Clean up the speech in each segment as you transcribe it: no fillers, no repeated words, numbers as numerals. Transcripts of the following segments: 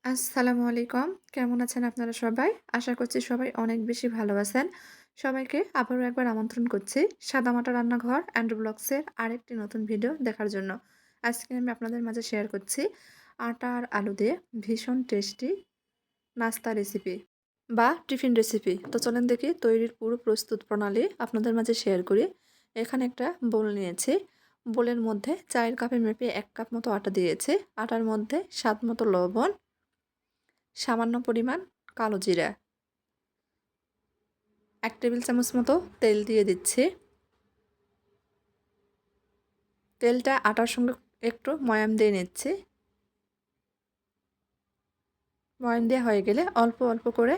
আসসালামু আলাইকুম। কেমন আছেন আপনারা সবাই? আশা করছি সবাই অনেক বেশি ভালো আছেন। সবাইকে আবারও একবার আমন্ত্রণ করছি সাদামাটা রান্নাঘর অ্যান্ড ব্লগসের আরেকটি নতুন ভিডিও দেখার জন্য। আজকে আমি আপনাদের মাঝে শেয়ার করছি আটা আর আলু দিয়ে ভীষণ টেস্টি নাস্তা রেসিপি বা টিফিন রেসিপি। তো চলেন দেখি তৈরির পুরো প্রস্তুত প্রণালী আপনাদের মাঝে শেয়ার করি। এখানে একটা বোল নিয়েছি। বোলের মধ্যে চায়ের কাপের মেপে ১ কাপ মতো আটা দিয়েছি। আটার মধ্যে স্বাদ মতো লবণ, সামান্য পরিমাণ কালো জিরা, ১ টেবিল চামচ মতো তেল দিয়ে দিচ্ছি। তেলটা আটার সঙ্গে একটু ময়াম দিয়ে নিচ্ছি। ময়াম দেওয়া হয়ে গেলে অল্প অল্প করে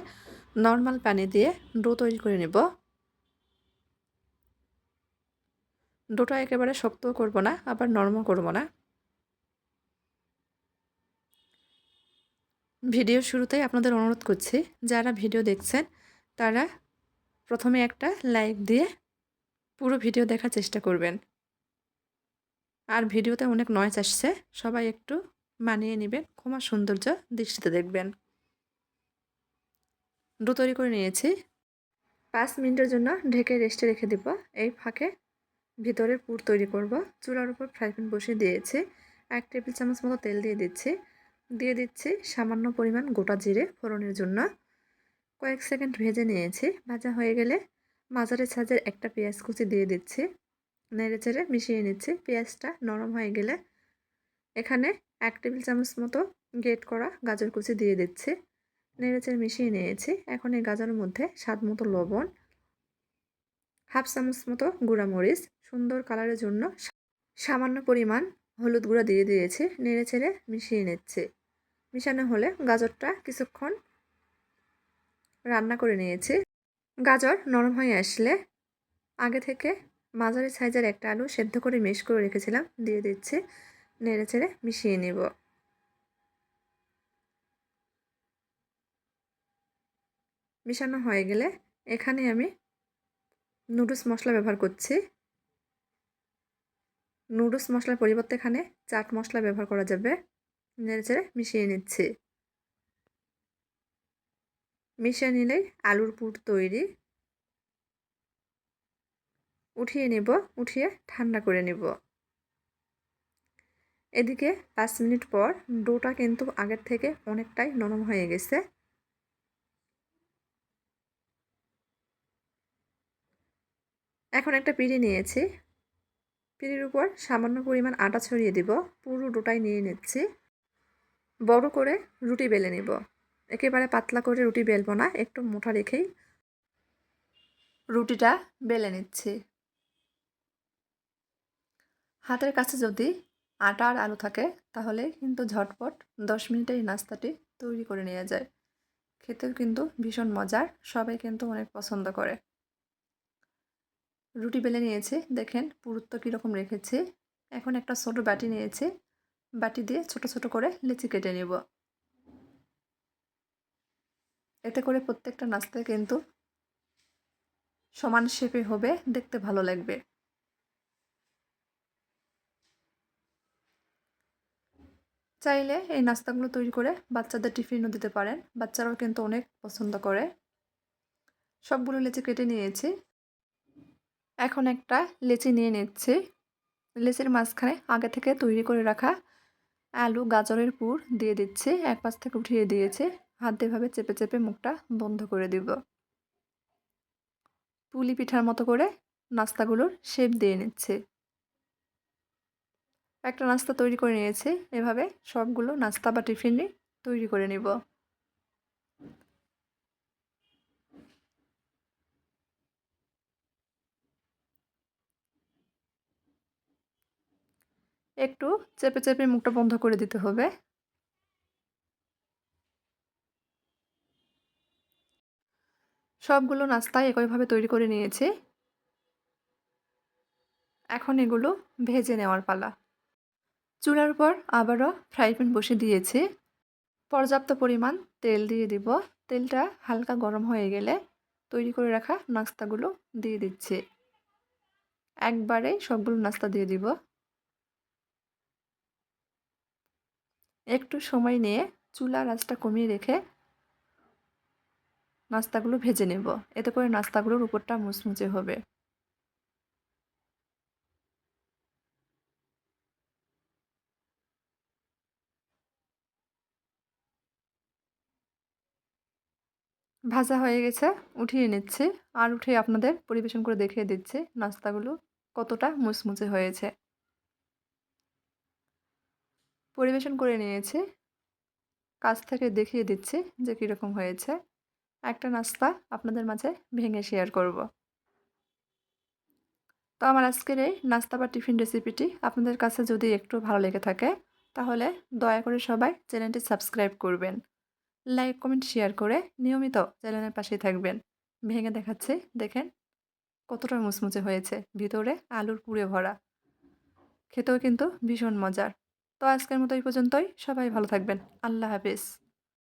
নর্মাল পানি দিয়ে ডো তৈরি করে নেব। ডোটা একেবারে শক্তও করব না, আবার নরমও করব না। ভিডিও শুরুতেই আপনাদের অনুরোধ করছি, যারা ভিডিও দেখছেন তারা প্রথমে একটা লাইক দিয়ে পুরো ভিডিও দেখার চেষ্টা করবেন। আর ভিডিওতে অনেক নয়েজ আসছে, সবাই একটু মানিয়ে নেবেন, ক্ষমা সৌন্দর্য দৃষ্টিতে দেখবেন। ডো তৈরি করে নিয়েছি। ৫ মিনিটের জন্য ঢেকে রেস্টে রেখে দিব। এই ফাঁকে ভিতরের পুর তৈরি করব। চুলার উপর ফ্রাই প্যান বসিয়ে দিয়েছি। ১ টেবিল চামচ মতো তেল দিয়ে দিচ্ছি। দিয়ে দিচ্ছি সামান্য পরিমাণ গোটা জিরে ফোড়নের জন্য। কয়েক সেকেন্ড ভেজে নিয়েছি। ভাজা হয়ে গেলে মাঝারি সাইজের একটা পেঁয়াজ কুচি দিয়ে দিচ্ছি। নেড়েচেড়ে মিশিয়ে নিচ্ছি। পেঁয়াজটা নরম হয়ে গেলে এখানে ১ টেবিল চামচ মতো গ্রেট করা গাজর কুচি দিয়ে দিচ্ছি। নেড়েচেড়ে মিশিয়ে নিয়েছি। এখন এই গাজরের মধ্যে স্বাদ মতো লবণ, হাফ চামচ মতো গুঁড়া মরিচ, সুন্দর কালারের জন্য সামান্য পরিমাণ হলুদ গুঁড়া দিয়ে দিয়েছি। নেড়েচেড়ে মিশিয়ে নিচ্ছি। মিশানো হলে গাজরটা কিছুক্ষণ রান্না করে নিয়েছি। গাজর নরম হয়ে আসলে আগে থেকে মাঝারি সাইজের একটা আলু সেদ্ধ করে মেশ করে রেখেছিলাম দিয়ে দিচ্ছি। নেড়েচেড়ে মিশিয়ে নেব। মিশানো হয়ে গেলে এখানে আমি নুডলস মশলা ব্যবহার করছি। নুডলস মশলার পরিবর্তে এখানে চাট মশলা ব্যবহার করা যাবে। নেড়েচেড়ে মিশিয়ে নিচ্ছি। মিশিয়ে নিলেই আলুর পুর তৈরি। উঠিয়ে নেব, উঠিয়ে ঠান্ডা করে নেব। এদিকে ৫ মিনিট পর ডোটা কিন্তু আগের থেকে অনেকটাই নরম হয়ে গেছে। এখন একটা পিঁড়ি নিয়েছি। পিঁড়ির উপর সামান্য পরিমাণ আটা ছড়িয়ে দিব। পুরো ডোটাই নিয়ে নিচ্ছি। বড় করে রুটি বেলে নেব। একেবারে পাতলা করে রুটি বেলবো না, একটু মোটা রেখেই রুটিটা বেলে নিচ্ছি। হাতের কাছে যদি আটা আর আলু থাকে তাহলে কিন্তু ঝটপট ১০ মিনিটে এই নাস্তাটি তৈরি করে নেওয়া যায়। খেতেও কিন্তু ভীষণ মজার, সবাই কিন্তু অনেক পছন্দ করে। রুটি বেলে নিয়েছি, দেখেন পুরুত্ব কীরকম রেখেছি। এখন একটা ছোট বাটি নিয়েছি। বাটি দিয়ে ছোট ছোট করে লিচি কেটে নেব। এতে করে প্রত্যেকটা নাস্তায় কিন্তু সমান শেপে হবে, দেখতে ভালো লাগবে। চাইলে এই নাস্তাগুলো তৈরি করে বাচ্চাদের টিফিনও দিতে পারেন, বাচ্চারাও কিন্তু অনেক পছন্দ করে। সবগুলো লিচি কেটে নিয়েছি। এখন একটা লিচি নিয়ে নিচ্ছি। লিচির মাঝখানে আগে থেকে তৈরি করে রাখা আলু গাজরের পুর দিয়ে দিচ্ছি। এক পাশ থেকে উঠিয়ে দিয়েছি। হাত দিয়ে এভাবে চেপে চেপে মুখটা বন্ধ করে দিব। পুলি পিঠার মতো করে নাস্তাগুলোর শেপ দিয়ে নিচ্ছি। একটা নাস্তা তৈরি করে নিয়েছি। এভাবে সবগুলো নাস্তা বা টিফিনই তৈরি করে নিব। একটু চেপে চেপে মুখটা বন্ধ করে দিতে হবে। সবগুলো নাস্তাই একইভাবে তৈরি করে নিয়েছি। এখন এগুলো ভেজে নেওয়ার পালা। চুলার উপর আবারও ফ্রাই প্যান বসিয়ে দিয়েছি। পর্যাপ্ত পরিমাণ তেল দিয়ে দিব। তেলটা হালকা গরম হয়ে গেলে তৈরি করে রাখা নাস্তাগুলো দিয়ে দিচ্ছি। একবারেই সবগুলো নাস্তা দিয়ে দিব। একটু সময় নিয়ে চুলার আঁচটা কমিয়ে রেখে নাস্তাগুলো ভেজে নেব। এতে করে নাস্তাগুলোর উপরটা মুচমুচে হবে। ভাজা হয়ে গেছে, উঠিয়ে নিচ্ছি। আর উঠিয়ে আপনাদের পরিবেশন করে দেখিয়ে দিচ্ছি নাস্তাগুলো কতটা মুচমুচে হয়েছে। পরিবেশন করে নিয়েছি। কাছ থেকে দেখিয়ে দিচ্ছি যে কীরকম হয়েছে। একটা নাস্তা আপনাদের মাঝে ভেঙে শেয়ার করব। তো আমার আজকের এই নাস্তা বা টিফিন রেসিপিটি আপনাদের কাছে যদি একটু ভালো লেগে থাকে, তাহলে দয়া করে সবাই চ্যানেলটি সাবস্ক্রাইব করবেন। লাইক, কমেন্ট, শেয়ার করে নিয়মিত চ্যানেলের পাশেই থাকবেন। ভেঙে দেখাচ্ছি, দেখেন কতটা মুচমুচে হয়েছে। ভিতরে আলুর পুরে ভরা। খেতেও কিন্তু ভীষণ মজার। তো আজকের মতো এই পর্যন্তই। সবাই ভালো থাকবেন। আল্লাহ হাফেজ।